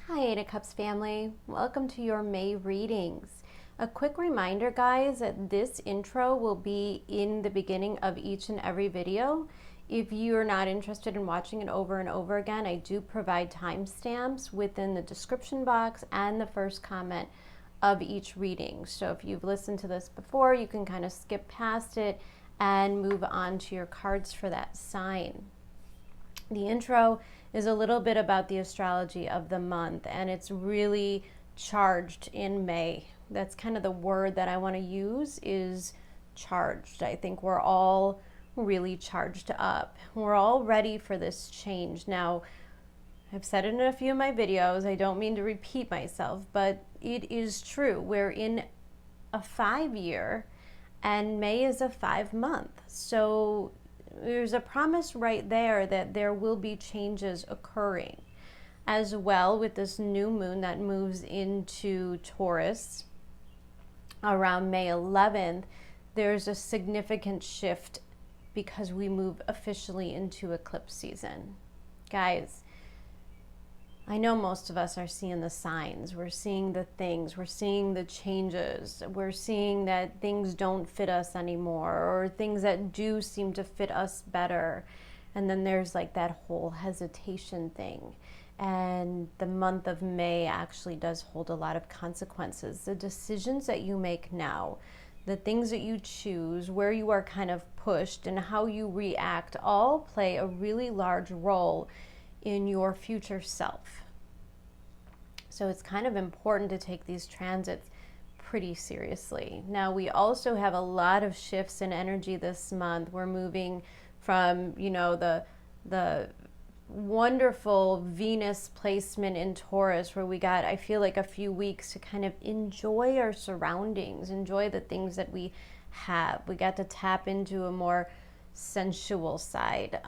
Hi, Eight of Cups family. Welcome to your May readings. A quick reminder, guys, that this intro will be in the beginning of each and every video. If you are not interested in watching it over and over again, I do provide timestamps within the description box and the first comment of each reading. So if you've listened to this before, you can kind of skip past it and move on to your cards for that sign. The intro is a little bit about the astrology of the month, and it's really charged in May. That's kind of the word that I want to use, is charged. I think we're all really charged up. We're all ready for this change. Now, I've said it in a few of my videos. I don't mean to repeat myself, but it is true. We're in a 5-year and May is a 5-month. So there's a promise right there that there will be changes occurring. As well, with this new moon that moves into Taurus around May 11th, there's a significant shift because we move officially into eclipse season. Guys, I know most of us are seeing the signs. We're seeing the things. We're seeing the changes. We're seeing that things don't fit us anymore, or things that do seem to fit us better. And then there's like that whole hesitation thing. And the month of May actually does hold a lot of consequences. The decisions that you make now, the things that you choose, where you are kind of pushed, and how you react all play a really large role in your future self. So it's kind of important to take these transits pretty seriously. Now, we also have a lot of shifts in energy this month. We're moving from, the wonderful Venus placement in Taurus, where we got, I feel like, a few weeks to kind of enjoy our surroundings, enjoy the things that we have. We got to tap into a more sensual side.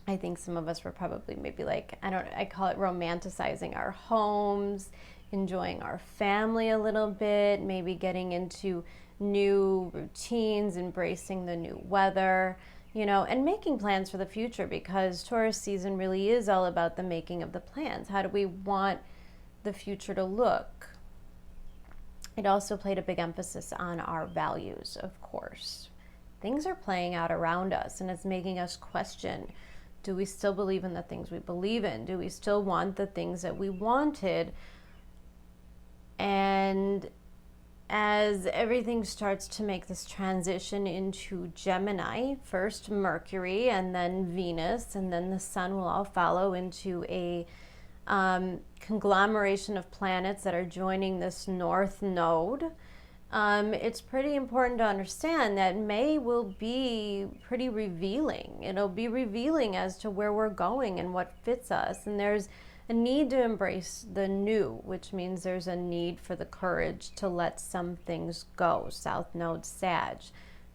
I think some of us were probably maybe like, I call it romanticizing our homes, enjoying our family a little bit, maybe getting into new routines, embracing the new weather, and making plans for the future, because Taurus season really is all about the making of the plans. How do we want the future to look? It also played a big emphasis on our values, of course. Things are playing out around us, and it's making us question, do we still believe in the things we believe in? Do we still want the things that we wanted? And as everything starts to make this transition into Gemini, first Mercury and then Venus, and then the Sun will all follow into a conglomeration of planets that are joining this North Node. It's pretty important to understand that May will be pretty revealing. It'll be revealing as to where we're going and what fits us. And there's a need to embrace the new, which means there's a need for the courage to let some things go. South Node, Sag.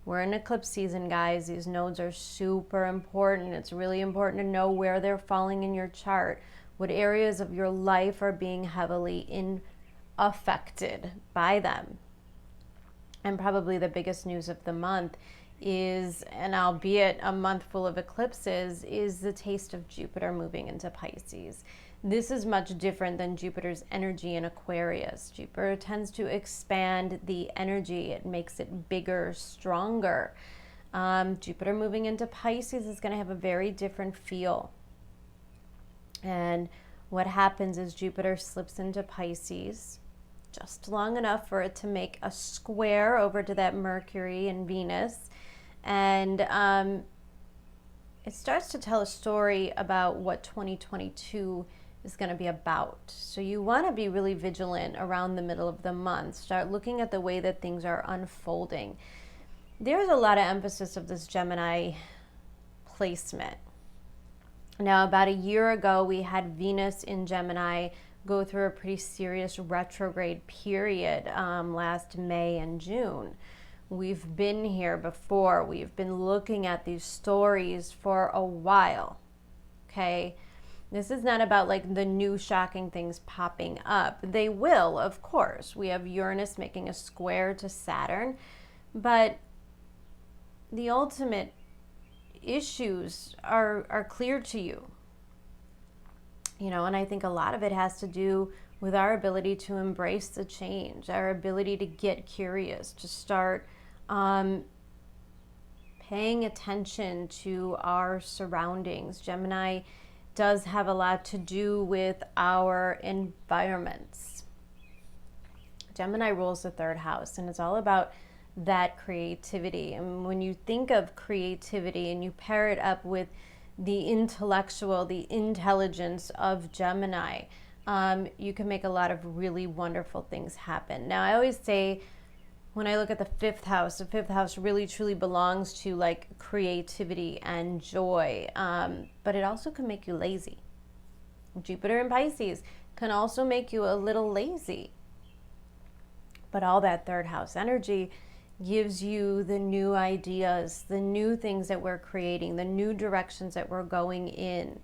We're in eclipse season, guys. These nodes are super important. It's really important to know where they're falling in your chart, what areas of your life are being heavily affected by them. And probably the biggest news of the month is, and albeit a month full of eclipses, is the taste of Jupiter moving into Pisces. This is much different than Jupiter's energy in Aquarius. Jupiter tends to expand the energy. It makes it bigger, stronger. Jupiter moving into Pisces is going to have a very different feel. And what happens is Jupiter slips into Pisces just long enough for it to make a square over to that Mercury and Venus. And it starts to tell a story about what 2022 is going to be about. So you want to be really vigilant around the middle of the month. Start looking at the way that things are unfolding. There's a lot of emphasis of this Gemini placement. Now, about a year ago, we had Venus in Gemini go through a pretty serious retrograde period last May and June. We've been here before. We've been looking at these stories for a while, okay? This is not about like the new shocking things popping up. They will, of course. We have Uranus making a square to Saturn, but the ultimate issues are clear to you. You know, and I think a lot of it has to do with our ability to embrace the change, our ability to get curious, to start paying attention to our surroundings. Gemini does have a lot to do with our environments. Gemini rules the third house, and it's all about that creativity. And when you think of creativity and you pair it up with the intellectual, the intelligence of Gemini, you can make a lot of really wonderful things happen. Now, I always say, when I look at the fifth house really truly belongs to like creativity and joy, but it also can make you lazy. Jupiter in Pisces can also make you a little lazy. But all that third house energy gives you the new ideas, the new things that we're creating, the new directions that we're going in.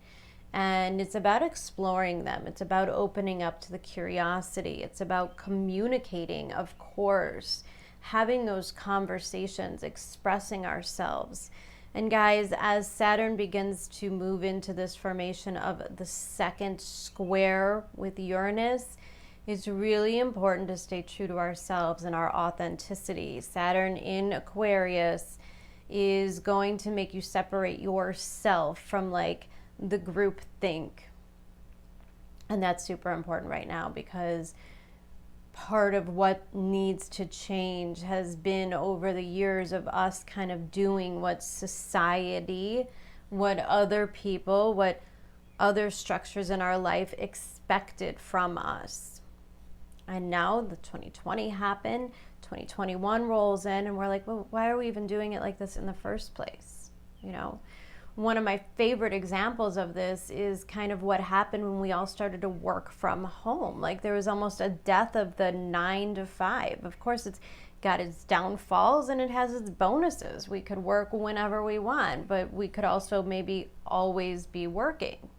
And it's about exploring them. It's about opening up to the curiosity. It's about communicating, of course, having those conversations, expressing ourselves. And guys, as Saturn begins to move into this formation of the second square with Uranus, it's really important to stay true to ourselves and our authenticity. Saturn in Aquarius is going to make you separate yourself from like the group think. And that's super important right now, because part of what needs to change has been over the years of us kind of doing what society, what other people, what other structures in our life expected from us. And now the 2020 happened, 2021 rolls in, and we're like, well, why are we even doing it like this in the first place? You know, one of my favorite examples of this is kind of what happened when we all started to work from home. Like, there was almost a death of the 9 to 5. Of course, it's got its downfalls and it has its bonuses. We could work whenever we want, but we could also maybe always be working.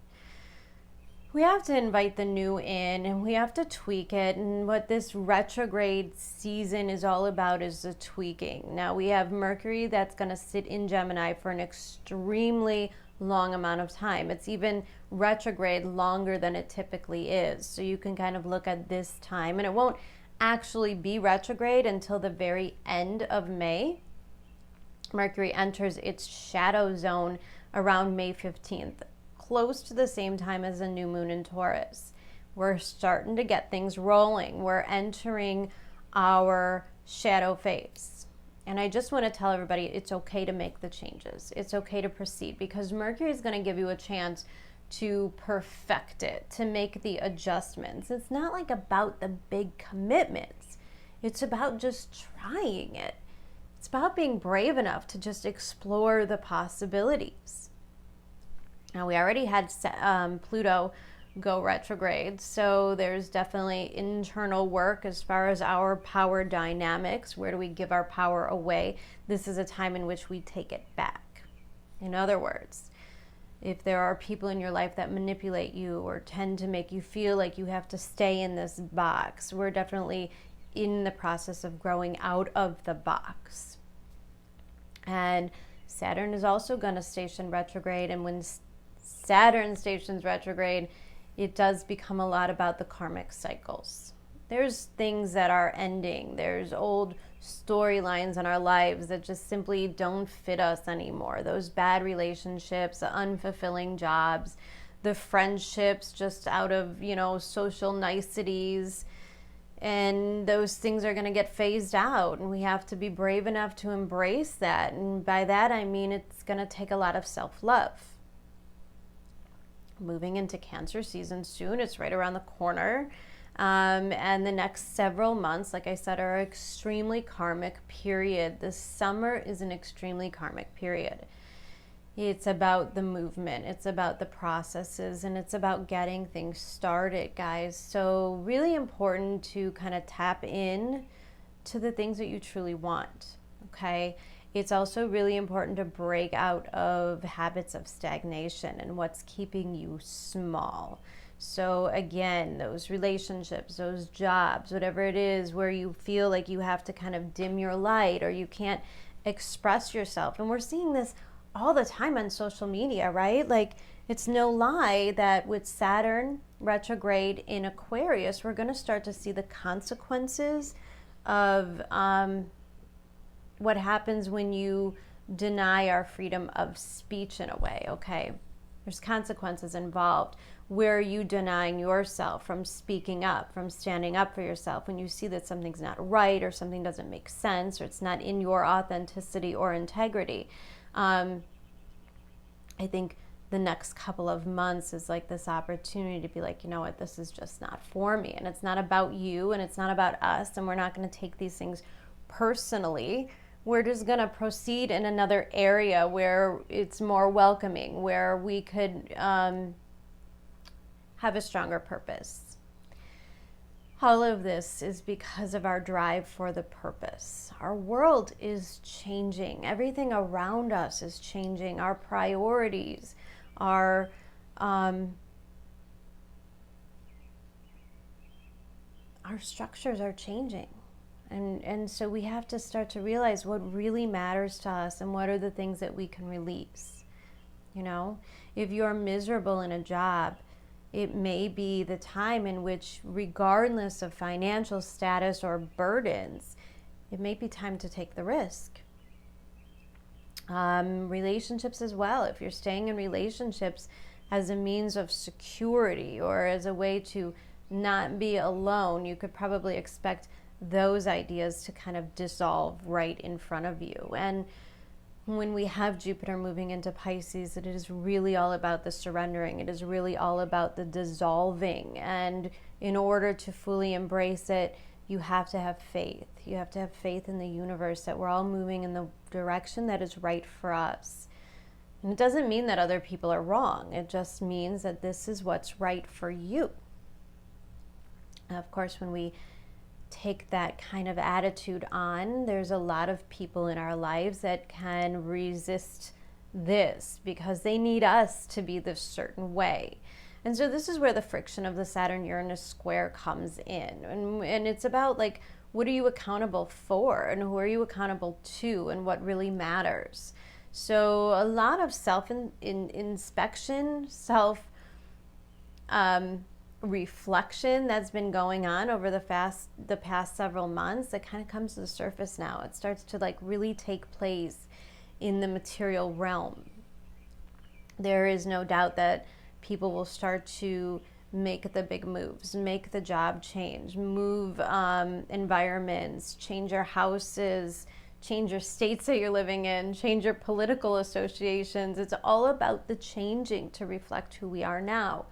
We have to invite the new in, and we have to tweak it. And what this retrograde season is all about is the tweaking. Now, we have Mercury that's going to sit in Gemini for an extremely long amount of time. It's even retrograde longer than it typically is. So you can kind of look at this time, and it won't actually be retrograde until the very end of May. Mercury enters its shadow zone around May 15th. Close to the same time as a new moon in Taurus. We're starting to get things rolling. We're entering our shadow phase. And I just want to tell everybody it's okay to make the changes. It's okay to proceed, because Mercury is going to give you a chance to perfect it, to make the adjustments. It's not like about the big commitments. It's about just trying it. It's about being brave enough to just explore the possibilities. Now, we already had Pluto go retrograde, so there's definitely internal work as far as our power dynamics. Where do we give our power away? This is a time in which we take it back. In other words, if there are people in your life that manipulate you or tend to make you feel like you have to stay in this box, we're definitely in the process of growing out of the box. And Saturn is also going to station retrograde, and when Saturn stations retrograde, it does become a lot about the karmic cycles. There's things that are ending. There's old storylines in our lives that just simply don't fit us anymore. Those bad relationships, the unfulfilling jobs, the friendships just out of, social niceties. And those things are going to get phased out, and we have to be brave enough to embrace that. And by that, I mean it's going to take a lot of self-love. Moving into Cancer season soon. It's right around the corner. And the next several months, like I said, are an extremely karmic period. The summer is an extremely karmic period. It's about the movement. It's about the processes, and it's about getting things started, guys. So really important to kind of tap in to the things that you truly want, okay? It's also really important to break out of habits of stagnation and what's keeping you small. So again, those relationships, those jobs, whatever it is where you feel like you have to kind of dim your light or you can't express yourself. And we're seeing this all the time on social media, right? Like, It's no lie that with Saturn retrograde in Aquarius, we're going to start to see the consequences of what happens when you deny our freedom of speech in a way, okay? There's consequences involved. Where are you denying yourself from speaking up, from standing up for yourself when you see that something's not right or something doesn't make sense or it's not in your authenticity or integrity? I think the next couple of months is like this opportunity to be like, you know what, this is just not for me. And it's not about you and it's not about us. And we're not going to take these things personally. We're just going to proceed in another area where it's more welcoming, where we could have a stronger purpose. All of this is because of our drive for the purpose. Our world is changing. Everything around us is changing. Our priorities, our structures are changing. And so we have to start to realize what really matters to us and what are the things that we can release. You know, if you're miserable in a job, it may be the time in which, regardless of financial status or burdens, it may be time to take the risk. Relationships as well. If you're staying in relationships as a means of security or as a way to not be alone, you could probably expect those ideas to kind of dissolve right in front of you. And when we have Jupiter moving into Pisces, it is really all about the surrendering. It is really all about the dissolving. And in order to fully embrace it, you have to have faith. You have to have faith in the universe that we're all moving in the direction that is right for us. And it doesn't mean that other people are wrong. It just means that this is what's right for you. And of course, when we take that kind of attitude on, there's a lot of people in our lives that can resist this because they need us to be this certain way. And so this is where the friction of the Saturn-Uranus square comes in. And it's about, like, what are you accountable for and who are you accountable to and what really matters. So a lot of self-inspection, reflection that's been going on over the past several months, that kind of comes to the surface now. It starts to like really take place in the material realm. There is no doubt that people will start to make the big moves, make the job change, move environments, change your houses, change your states that you're living in, change your political associations. It's all about the changing to reflect who we are now.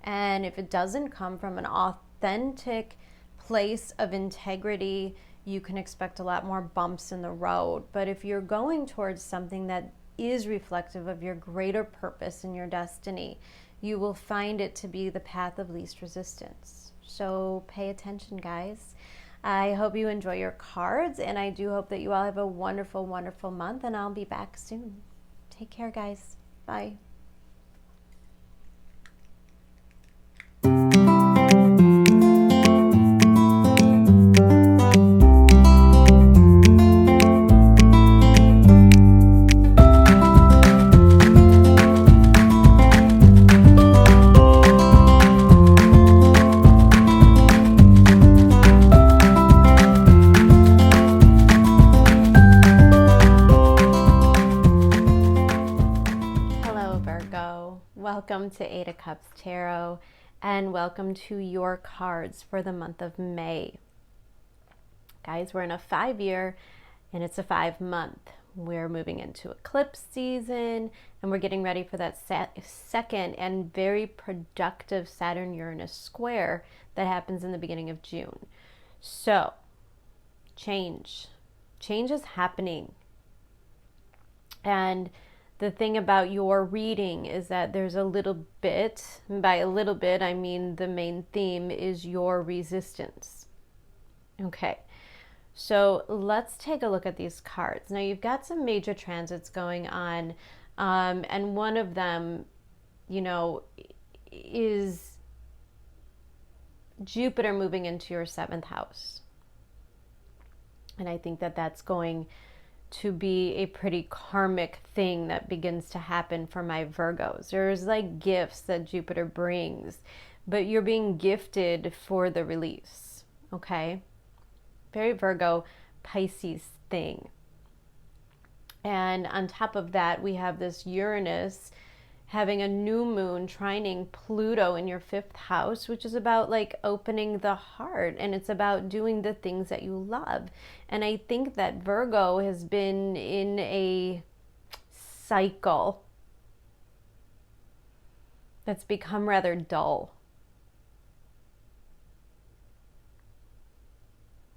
And if it doesn't come from an authentic place of integrity, you can expect a lot more bumps in the road. But if you're going towards something that is reflective of your greater purpose and your destiny, you will find it to be the path of least resistance. So pay attention, guys. I hope you enjoy your cards, and I do hope that you all have a wonderful, wonderful month, and I'll be back soon. Take care, guys. Bye. Welcome to 8 of Cups Tarot, and welcome to your cards for the month of May. Guys, we're in a 5-year, and it's a 5-month. We're moving into eclipse season, and we're getting ready for that second and very productive Saturn-Uranus square that happens in the beginning of June. So, change is happening. And the thing about your reading is that there's a little bit, and by a little bit, I mean the main theme is your resistance. Okay, so let's take a look at these cards. Now, you've got some major transits going on, and one of them, you know, is Jupiter moving into your 7th house. And I think that that's going to be a pretty karmic thing that begins to happen for my Virgos. There's like gifts that Jupiter brings, but you're being gifted for the release, okay? Very Virgo, Pisces thing. And on top of that, we have this Uranus having a new moon trining Pluto in your 5th house, which is about like opening the heart, and it's about doing the things that you love. And I think that Virgo has been in a cycle that's become rather dull.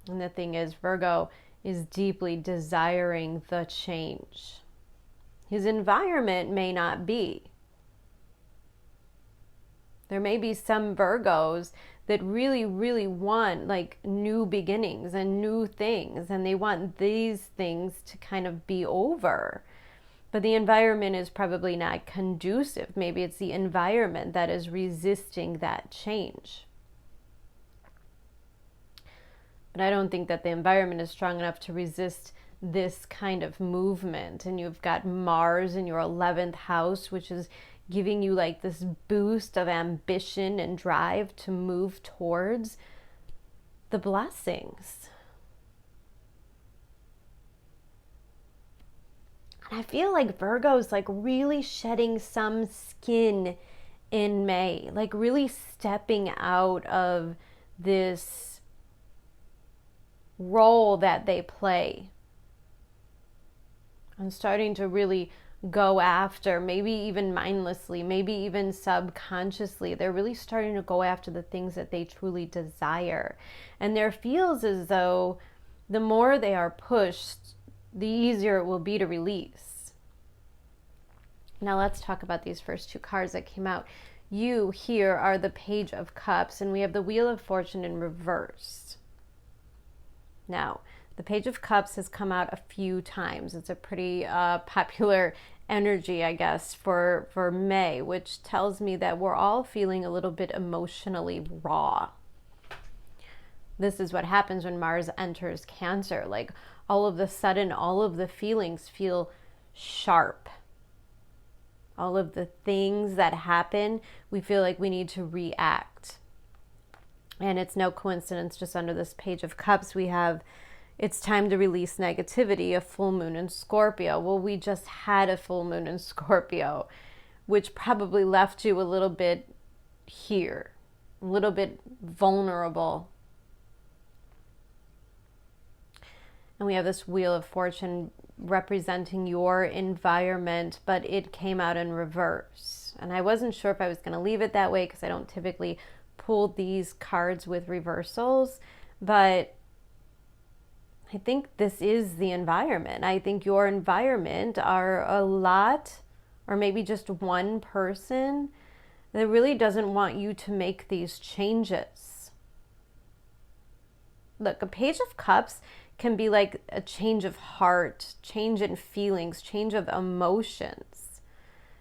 And the thing is, Virgo is deeply desiring the change. His environment may not be. There may be some Virgos that really, really want like new beginnings and new things, and they want these things to kind of be over. But the environment is probably not conducive. Maybe it's the environment that is resisting that change. But I don't think that the environment is strong enough to resist this kind of movement. And you've got Mars in your 11th house, which is giving you like this boost of ambition and drive to move towards the blessings. And I feel like Virgo's like really shedding some skin in May, like really stepping out of this role that they play and starting to really go after, maybe even mindlessly, maybe even subconsciously, they're really starting to go after the things that they truly desire. And there feels as though the more they are pushed, the easier it will be to release. Now let's talk about these first 2 cards that came out. You here are the Page of Cups, and we have the Wheel of Fortune in reverse. Now, the Page of Cups has come out a few times. It's a pretty popular energy, I guess, for May, which tells me that we're all feeling a little bit emotionally raw. This is what happens when Mars enters Cancer. Like, all of a sudden, all of the feelings feel sharp. All of the things that happen, we feel like we need to react. And it's no coincidence, just under this Page of Cups, we have, it's time to release negativity, a full moon in Scorpio. Well, we just had a full moon in Scorpio, which probably left you a little bit here, a little bit vulnerable. And we have this Wheel of Fortune representing your environment, but it came out in reverse. And I wasn't sure if I was going to leave it that way because I don't typically pull these cards with reversals, but I think this is the environment. I think your environment are a lot, or maybe just one person that really doesn't want you to make these changes. Look, a Page of Cups can be like a change of heart, change in feelings, change of emotions,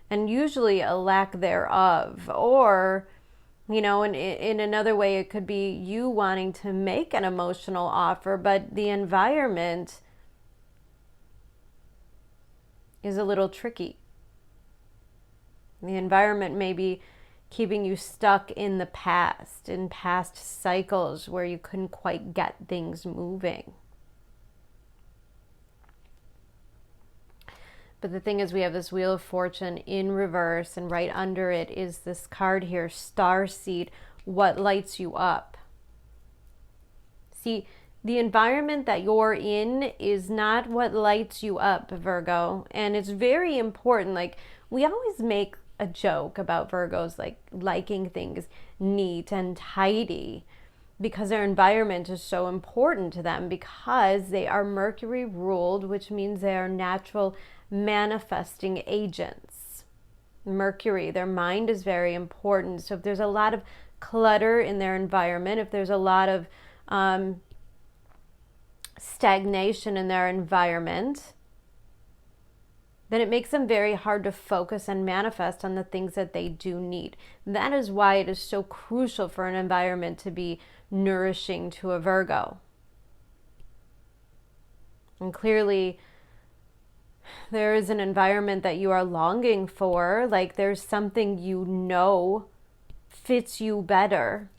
and usually a lack thereof. Or, you know, in another way, it could be you wanting to make an emotional offer, but the environment is a little tricky. The environment may be keeping you stuck in the past, in past cycles where you couldn't quite get things moving. But the thing is, we have this Wheel of Fortune in reverse, and right under it is this card here, Starseed, what lights you up. See, the environment that you're in is not what lights you up, Virgo. And it's very important. Like, we always make a joke about Virgos, like liking things neat and tidy, because their environment is so important to them, because they are Mercury ruled, which means they are natural manifesting agents. Mercury, their mind is very important. So if there's a lot of clutter in their environment, if there's a lot of stagnation in their environment, then it makes them very hard to focus and manifest on the things that they do need. That is why it is so crucial for an environment to be nourishing to a Virgo. And clearly, there is an environment that you are longing for, like there's something you know fits you better,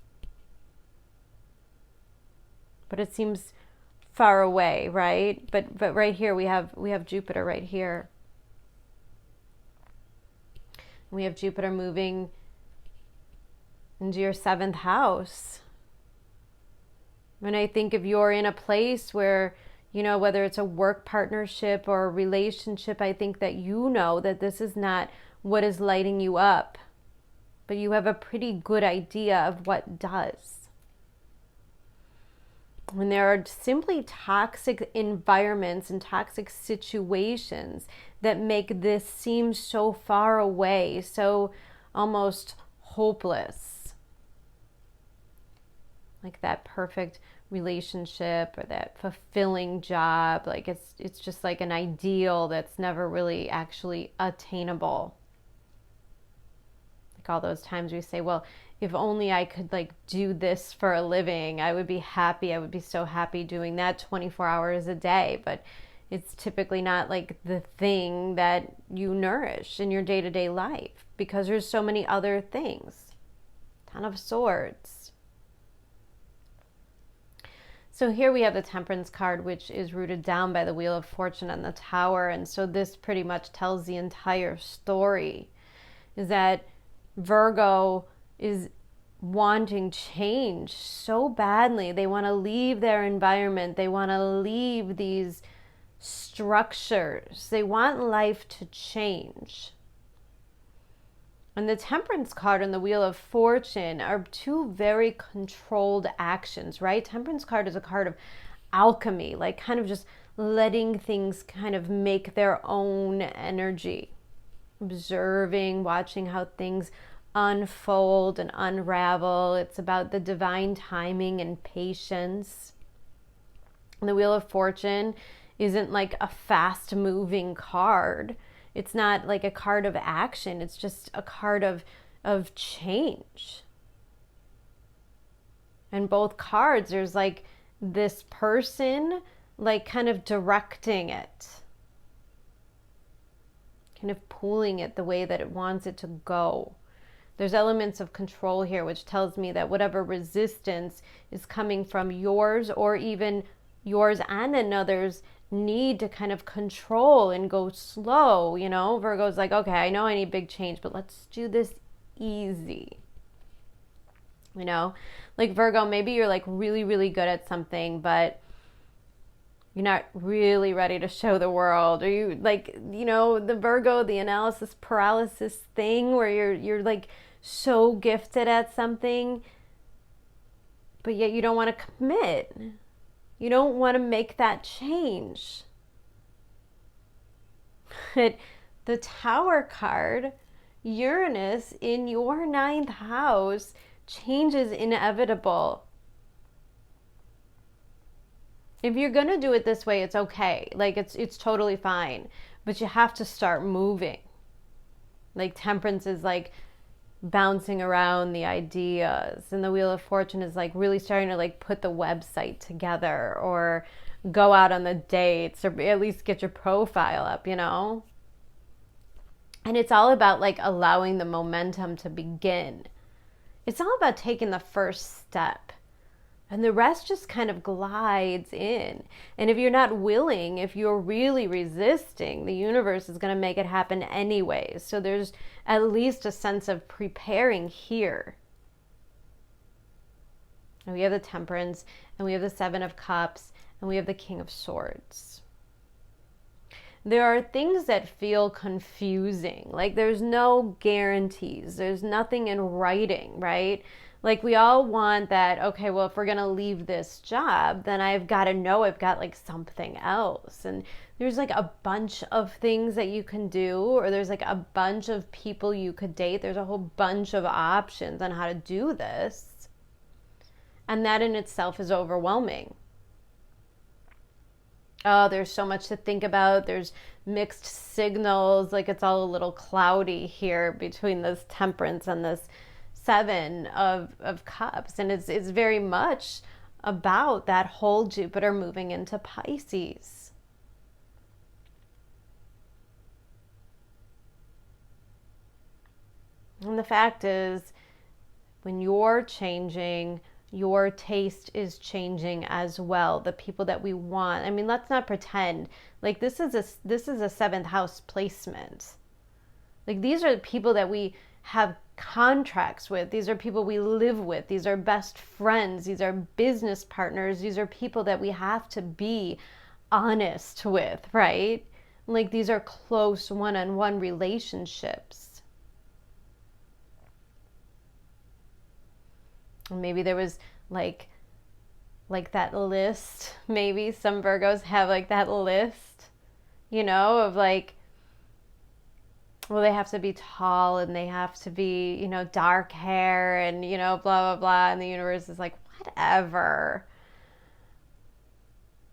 but it seems far away, right? But right here we have Jupiter right here. We have Jupiter moving into your 7th house. And I think if you're in a place where, you know, whether it's a work partnership or a relationship, I think that you know that this is not what is lighting you up, but you have a pretty good idea of what does. And there are simply toxic environments and toxic situations that make this seem so far away, so almost hopeless. Like that perfect relationship or that fulfilling job, like it's just like an ideal that's never really actually attainable. Like all those times we say, well, if only I could like do this for a living, I would be happy. I would be so happy doing that 24 hours a day. But it's typically not like the thing that you nourish in your day-to-day life because there's so many other things. 10 of Swords. So here we have the Temperance card, which is rooted down by the Wheel of Fortune and the Tower. And so this pretty much tells the entire story, is that Virgo is wanting change so badly. They want to leave their environment. They want to leave these structures. They want life to change. And the Temperance card and the Wheel of Fortune are two very controlled actions, right? Temperance card is a card of alchemy, like kind of just letting things kind of make their own energy. Observing, watching how things unfold and unravel. It's about the divine timing and patience. And the Wheel of Fortune isn't like a fast moving card. It's not like a card of action. It's just a card of change. And both cards, there's like this person like kind of directing it, kind of pulling it the way that it wants it to go. There's elements of control here, which tells me that whatever resistance is coming from yours or even yours and another's need to kind of control and go slow, you know. Virgo's like, okay, I know I need big change, but let's do this easy. You know, like Virgo, maybe you're like really, really good at something, but you're not really ready to show the world. Or you like, you know, the Virgo, the analysis paralysis thing where you're like so gifted at something, but yet you don't want to commit. You don't want to make that change. The Tower card, Uranus in your 9th house, change is inevitable. If you're going to do it this way, it's okay. Like it's totally fine, but you have to start moving. Like Temperance is like bouncing around the ideas, and the Wheel of Fortune is like really starting to like put the website together or go out on the dates or at least get your profile up, you know. And it's all about like allowing the momentum to begin. It's all about taking the first step, and the rest just kind of glides in. And if you're not willing, if you're really resisting, the universe is going to make it happen anyways. So there's at least a sense of preparing here. And we have the Temperance, and we have the 7 of Cups, and we have the King of Swords. There are things that feel confusing. Like there's no guarantees. There's nothing in writing, right? Like we all want that, okay, well, if we're going to leave this job, then I've got to know I've got like something else. And there's like a bunch of things that you can do, or there's like a bunch of people you could date. There's a whole bunch of options on how to do this. And that in itself is overwhelming. Oh, there's so much to think about. There's mixed signals. Like it's all a little cloudy here between this Temperance and this 7 of Cups. And it's very much about that whole Jupiter moving into Pisces. And the fact is, when you're changing, your taste is changing as well. The people that we want. I mean, let's not pretend like this is a seventh house placement. Like, these are the people that we have contracts with. These are people we live with. These are best friends. These are business partners. These are people that we have to be honest with, right? Like, these are close one-on-one relationships. Maybe there was like that list. Maybe some Virgos have like that list, you know, of like, well, they have to be tall and they have to be, you know, dark hair and, you know, blah, blah, blah. And the universe is like, whatever.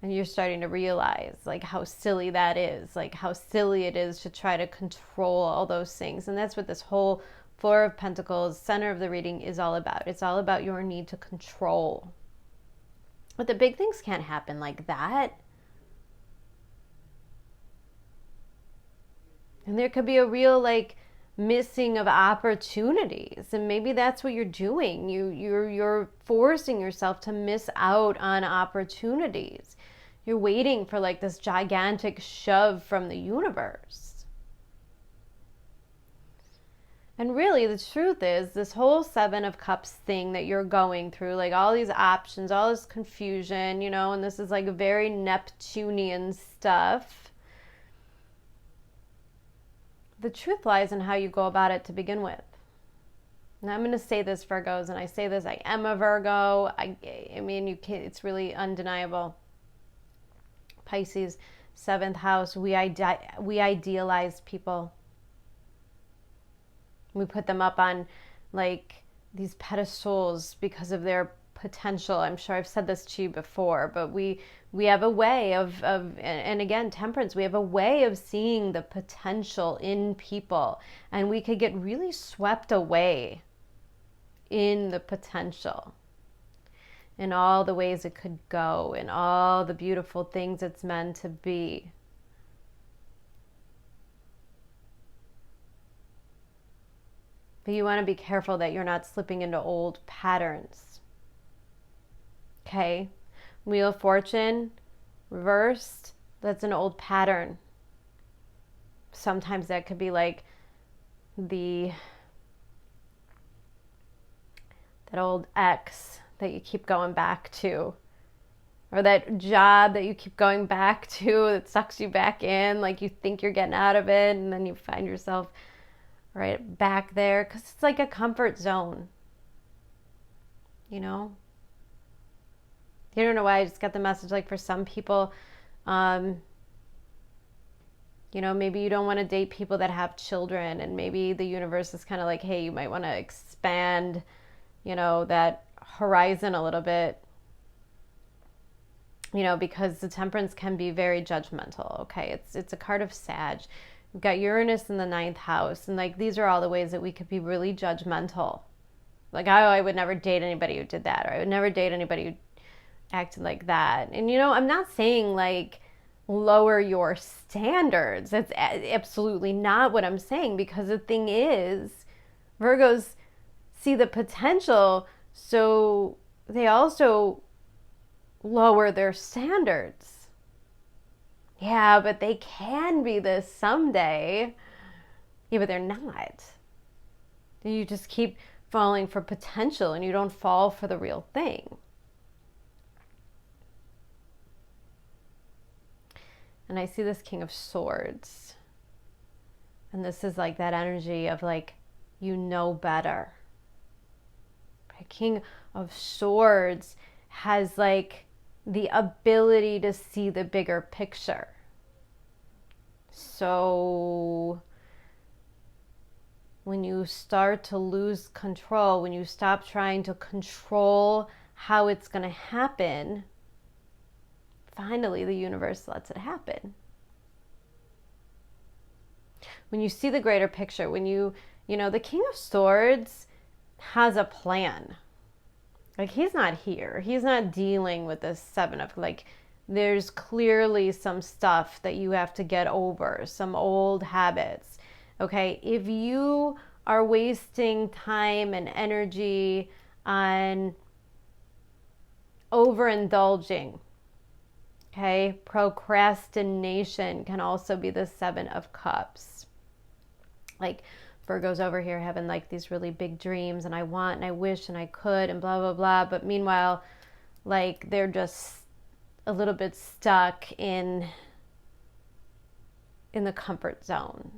And you're starting to realize like how silly that is, like how silly it is to try to control all those things. And that's what this whole Four of Pentacles, center of the reading, is all about. It's all about your need to control. But the big things can't happen like that. And there could be a real like missing of opportunities, and maybe that's what you're doing. You're forcing yourself to miss out on opportunities. You're waiting for like this gigantic shove from the universe. And really, the truth is, this whole Seven of Cups thing that you're going through, like all these options, all this confusion, you know, and this is like very Neptunian stuff. The truth lies in how you go about it to begin with. And I'm going to say this, Virgos, and I say this, I am a Virgo. I mean, you can't, it's really undeniable. Pisces, 7th house, we idealize people. We put them up on like these pedestals because of their potential. I'm sure I've said this to you before, but we have a way of and again, Temperance, we have a way of seeing the potential in people, and we could get really swept away in the potential, in all the ways it could go, in all the beautiful things it's meant to be. But you want to be careful that you're not slipping into old patterns. Okay? Wheel of Fortune, reversed, that's an old pattern. Sometimes that could be like that old ex that you keep going back to. Or that job that you keep going back to that sucks you back in, like you think you're getting out of it, and then you find yourself right back there, because it's like a comfort zone, you know. You don't know why I just got the message, like for some people, you know, maybe you don't want to date people that have children, and maybe the universe is kind of like, hey, you might want to expand, you know, that horizon a little bit, you know, because the Temperance can be very judgmental. Okay, it's a card of Sag. We've got Uranus in the 9th house. And like, these are all the ways that we could be really judgmental. Like, oh, I would never date anybody who did that. Or I would never date anybody who acted like that. And, you know, I'm not saying like lower your standards. That's absolutely not what I'm saying. Because the thing is, Virgos see the potential. So they also lower their standards. Yeah, but they can be this someday. Yeah, but they're not. You just keep falling for potential and you don't fall for the real thing. And I see this King of Swords. And this is like that energy of like, you know better. A King of Swords has like the ability to see the bigger picture. So when you start to lose control, when you stop trying to control how it's going to happen, finally the universe lets it happen. When you see the greater picture, when you know, the King of Swords has a plan. Like, he's not here. He's not dealing with this Seven of, like, there's clearly some stuff that you have to get over, some old habits. Okay, if you are wasting time and energy on overindulging. Okay, procrastination can also be the Seven of Cups. Like Virgo's over here having like these really big dreams, and I want and I wish and I could and blah, blah, blah. But meanwhile, like they're just a little bit stuck in the comfort zone.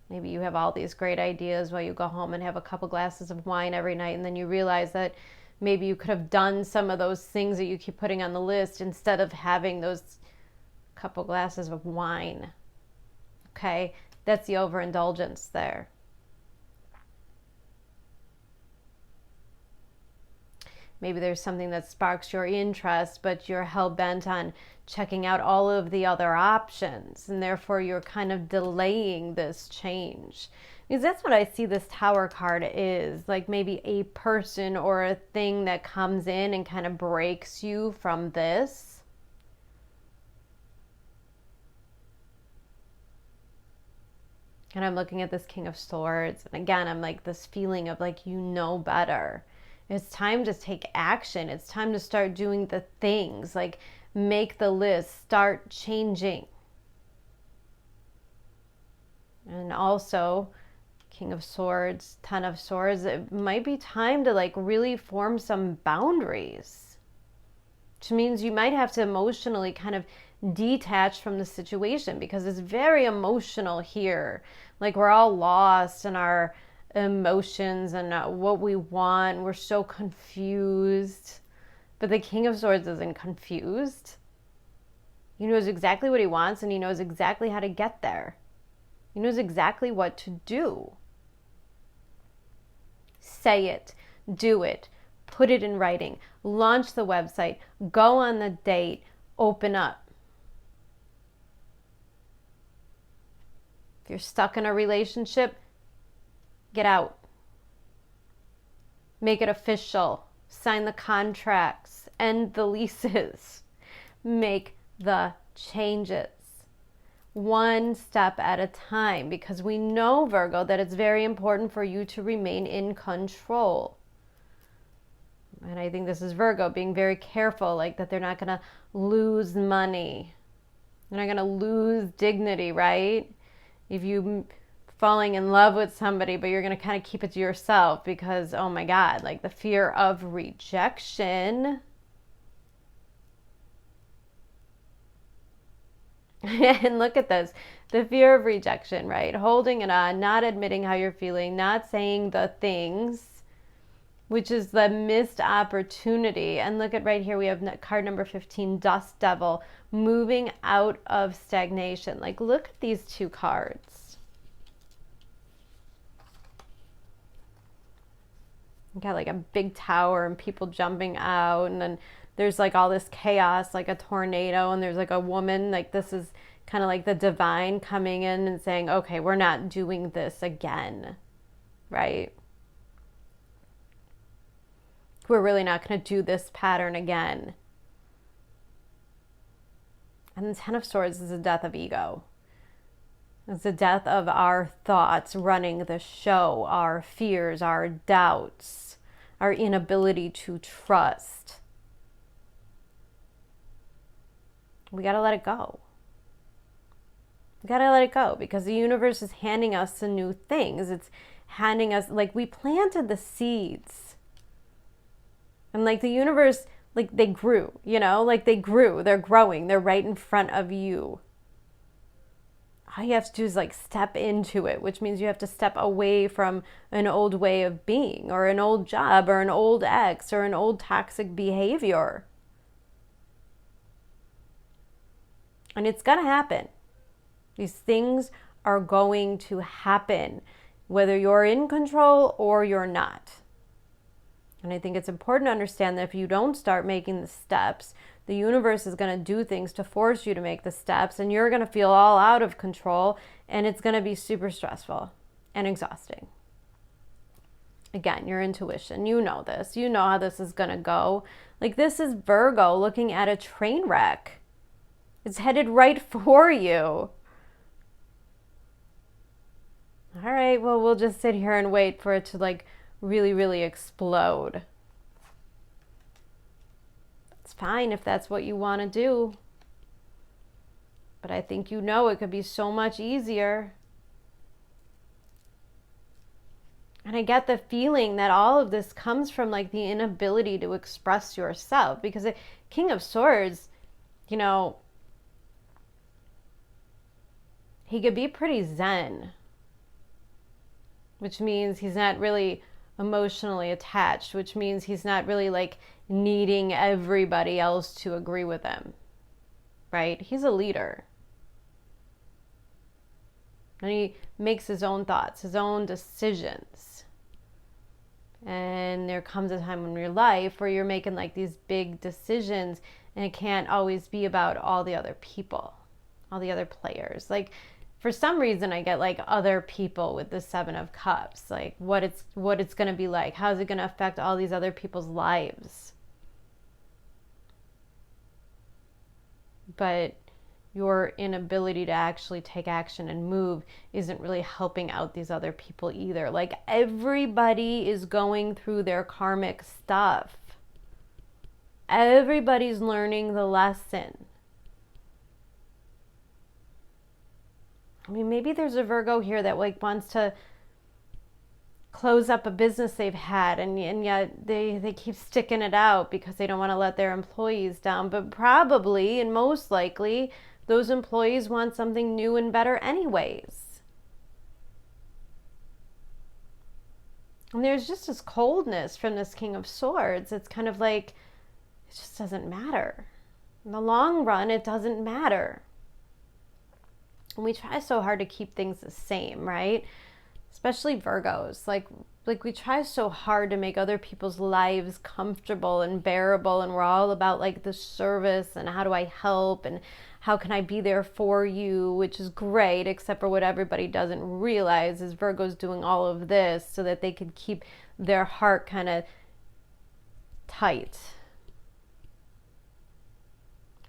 Maybe you have all these great ideas while you go home and have a couple glasses of wine every night, and then you realize that maybe you could have done some of those things that you keep putting on the list instead of having those couple glasses of wine. Okay, that's the overindulgence there. Maybe there's something that sparks your interest, but you're hell-bent on checking out all of the other options, and therefore you're kind of delaying this change. Because that's what I see this Tower card is, like maybe a person or a thing that comes in and kind of breaks you from this. And I'm looking at this King of Swords, and again, I'm like this feeling of like, you know better. It's time to take action. It's time to start doing the things, like make the list, start changing. And also, King of Swords, Ten of Swords, it might be time to like really form some boundaries, which means you might have to emotionally kind of detach from the situation, because it's very emotional here. Like we're all lost in our emotions and what we want. We're so confused. But the King of Swords isn't confused. He knows exactly what he wants, and he knows exactly how to get there. He knows exactly what to do. Say it, do it, put it in writing, launch the website, go on the date, open up. If you're stuck in a relationship, get out. Make it official. Sign the contracts. End the leases. Make the changes. One step at a time, because we know, Virgo, that it's very important for you to remain in control. And I think this is Virgo being very careful, like that they're not going to lose money. They're not going to lose dignity, right? If you falling in love with somebody, but you're going to kind of keep it to yourself because, oh my God, like the fear of rejection. And look at this, the fear of rejection, right? Holding it on, not admitting how you're feeling, not saying the things, which is the missed opportunity. And look at right here, we have card number 15, Dust Devil, moving out of stagnation. Like, look at these two cards. You got like a big tower and people jumping out, and then there's like all this chaos, like a tornado, and there's like a woman, like this is kind of like the divine coming in and saying, okay, we're not doing this again, right? We're really not going to do this pattern again. And the Ten of Swords is the death of ego. It's the death of our thoughts running the show, our fears, our doubts, our inability to trust. We got to let it go. We got to let it go, because the universe is handing us some new things. It's handing us, like, we planted the seeds. And like the universe, like they grew, you know, like they grew, they're growing, they're right in front of you. All you have to do is like step into it, which means you have to step away from an old way of being, or an old job, or an old ex, or an old toxic behavior. And it's going to happen. These things are going to happen, whether you're in control or you're not. And I think it's important to understand that if you don't start making the steps, the universe is going to do things to force you to make the steps, and you're going to feel all out of control, and it's going to be super stressful and exhausting. Again, your intuition, you know this. You know how this is going to go. Like, this is Virgo looking at a train wreck. It's headed right for you. All All right, well, we'll just sit here and wait for it to like really, really explode. It's fine if that's what you want to do. But I think you know it could be so much easier. And I get the feeling that all of this comes from like the inability to express yourself, because the King of Swords, you know, he could be pretty zen, which means he's not really emotionally attached, which means he's not really like needing everybody else to agree with him, right? He's a leader. And he makes his own thoughts, his own decisions. And there comes a time in your life where you're making like these big decisions, and it can't always be about all the other people, all the other players. Like, for some reason, I get like other people with the Seven of Cups, like what it's going to be like. How's it going to affect all these other people's lives? But your inability to actually take action and move isn't really helping out these other people either. Like, everybody is going through their karmic stuff. Everybody's learning the lesson. I mean, maybe there's a Virgo here that like wants to close up a business they've had, and yet they keep sticking it out because they don't want to let their employees down. But probably, and most likely, those employees want something new and better anyways. And there's just this coldness from this King of Swords. It's kind of like, it just doesn't matter. In the long run, it doesn't matter. And we try so hard to keep things the same, right? Especially Virgos. Like we try so hard to make other people's lives comfortable and bearable, and we're all about like the service and how do I help and how can I be there for you, which is great, except for what everybody doesn't realize is Virgo's doing all of this so that they could keep their heart kind of tight.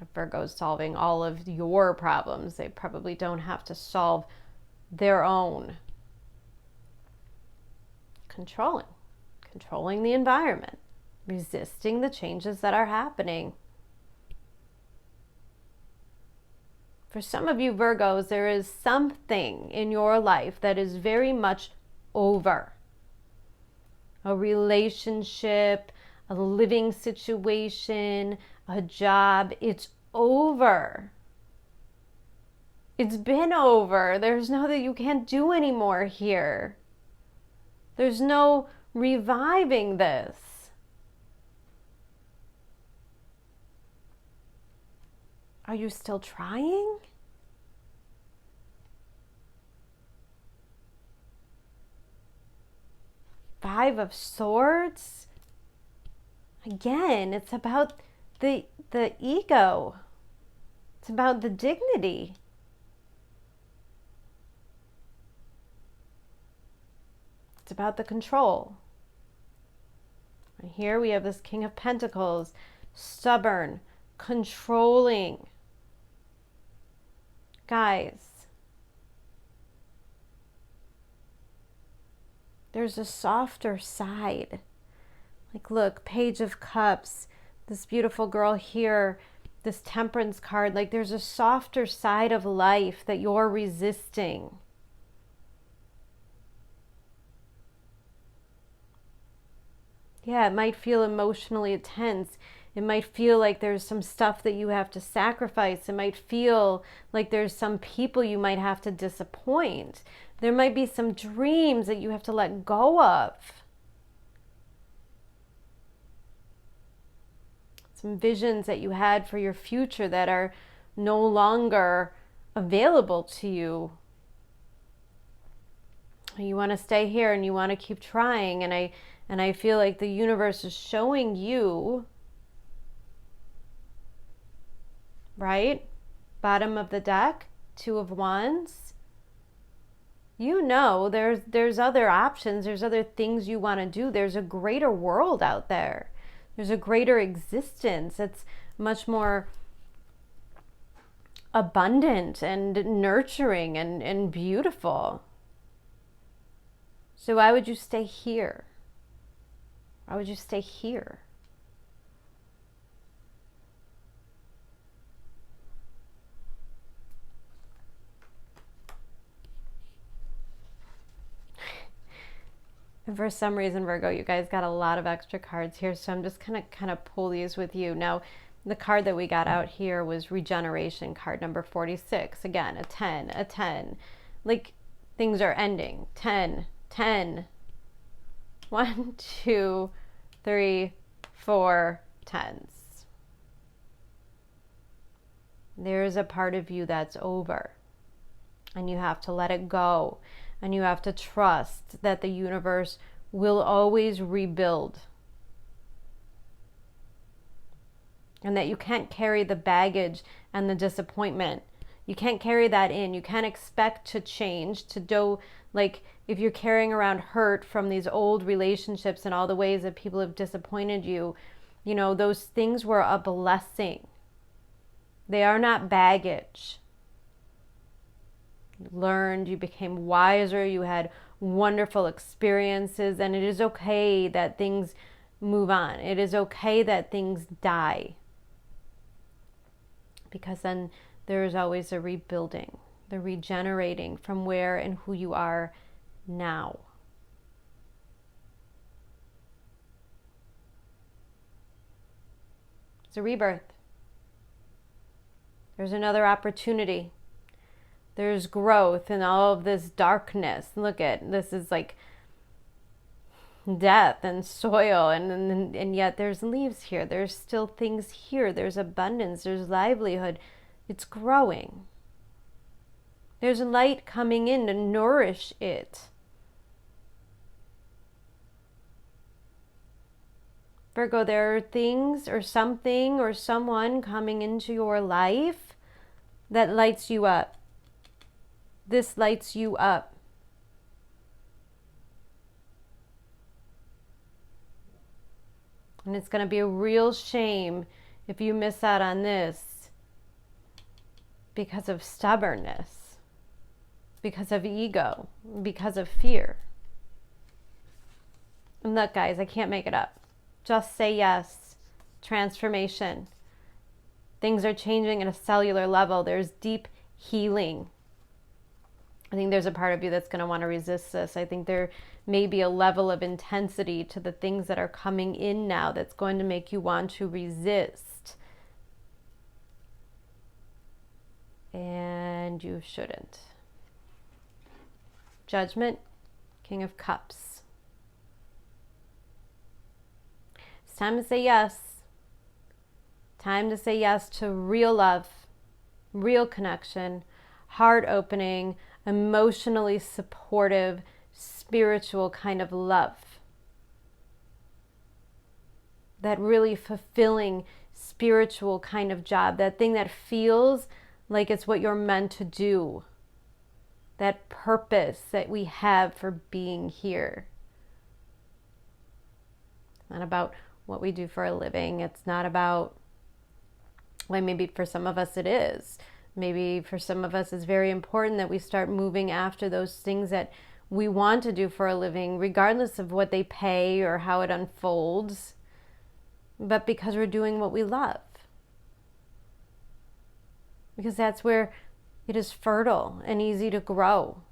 If Virgo's solving all of your problems, they probably don't have to solve their own. Controlling the environment, resisting the changes that are happening. For some of you Virgos, there is something in your life that is very much over. A relationship, a living situation, a job, it's over. It's been over. There's no that you can't do anymore here. There's no reviving this. Are you still trying? Five of Swords. Again, it's about the ego. It's about the dignity. It's about the control. And here we have this King of Pentacles, stubborn, controlling. Guys, there's a softer side. Like, look, Page of Cups, this beautiful girl here, this Temperance card. Like, there's a softer side of life that you're resisting. Yeah, it might feel emotionally tense. It might feel like there's some stuff that you have to sacrifice. It might feel like there's some people you might have to disappoint. There might be some dreams that you have to let go of. Some visions that you had for your future that are no longer available to you. You want to stay here and you want to keep trying, and I feel like the universe is showing you, right? Bottom of the deck, Two of Wands. You know there's other options, there's other things you want to do. There's a greater world out there. There's a greater existence that's much more abundant and nurturing and beautiful. So why would you stay here? Why would you stay here? And for some reason, Virgo, you guys got a lot of extra cards here, so I'm just gonna kind of pull these with you. Now, the card that we got out here was Regeneration card number 46. Again, a 10, a 10. Like, things are ending. 10, 10. 1, 2, 3, 4 tens. There's a part of you that's over, and you have to let it go. And you have to trust that the universe will always rebuild. And that you can't carry the baggage and the disappointment. You can't carry that in. You can't expect to change, to do, like, if you're carrying around hurt from these old relationships and all the ways that people have disappointed you, you know, those things were a blessing. They are not baggage. You learned, you became wiser, you had wonderful experiences, and it is okay that things move on. It is okay that things die. Because then there is always a rebuilding, the regenerating from where and who you are now. It's a rebirth. There's another opportunity. There's growth in all of this darkness. Look at this, is like death and soil, and yet there's leaves here. There's still things here. There's abundance. There's livelihood. It's growing. There's light coming in to nourish it. Virgo, there are things or something or someone coming into your life that lights you up. This lights you up. And it's going to be a real shame if you miss out on this because of stubbornness, because of ego, because of fear. And look, guys, I can't make it up. Just say yes. Transformation. Things are changing at a cellular level. There's deep healing. I think there's a part of you that's going to want to resist this. I think there may be a level of intensity to the things that are coming in now that's going to make you want to resist. And you shouldn't. Judgment, King of Cups. It's time to say yes. Time to say yes to real love, real connection, heart opening, emotionally supportive, spiritual kind of love. That really fulfilling spiritual kind of job. That thing that feels like it's what you're meant to do. That purpose that we have for being here. It's not about what we do for a living. It's not about, well, maybe for some of us it is. Maybe for some of us it's very important that we start moving after those things that we want to do for a living, regardless of what they pay or how it unfolds, but because we're doing what we love. Because that's where it is fertile and easy to grow.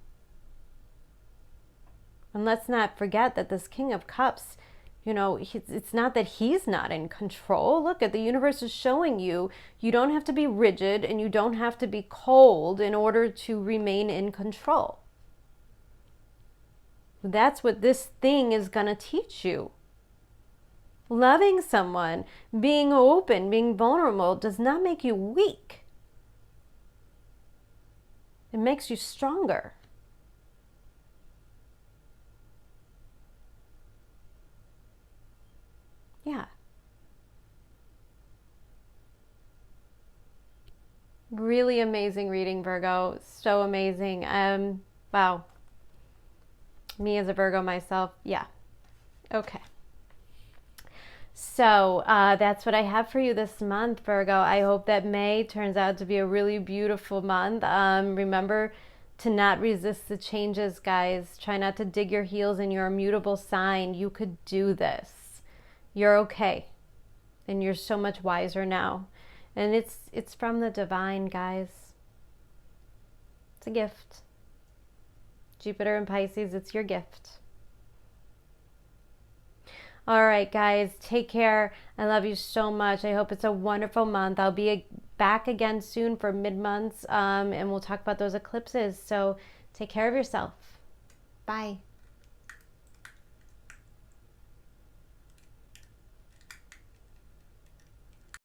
And let's not forget that this King of Cups, you know, it's not that he's not in control. Look at the universe is showing you, you don't have to be rigid and you don't have to be cold in order to remain in control. That's what this thing is going to teach you. Loving someone, being open, being vulnerable does not make you weak. It makes you stronger. Yeah. Really amazing reading, Virgo. So amazing. Wow. Me as a Virgo myself. Yeah. Okay. So that's what I have for you this month, Virgo. I hope that May turns out to be a really beautiful month. Remember to not resist the changes, guys. Try not to dig your heels in your immutable sign. You could do this. You're okay. And you're so much wiser now. And it's from the divine, guys. It's a gift. Jupiter and Pisces, it's your gift. All right, guys, take care. I love you so much. I hope it's a wonderful month. I'll be back again soon for mid-months, and we'll talk about those eclipses. So take care of yourself. Bye.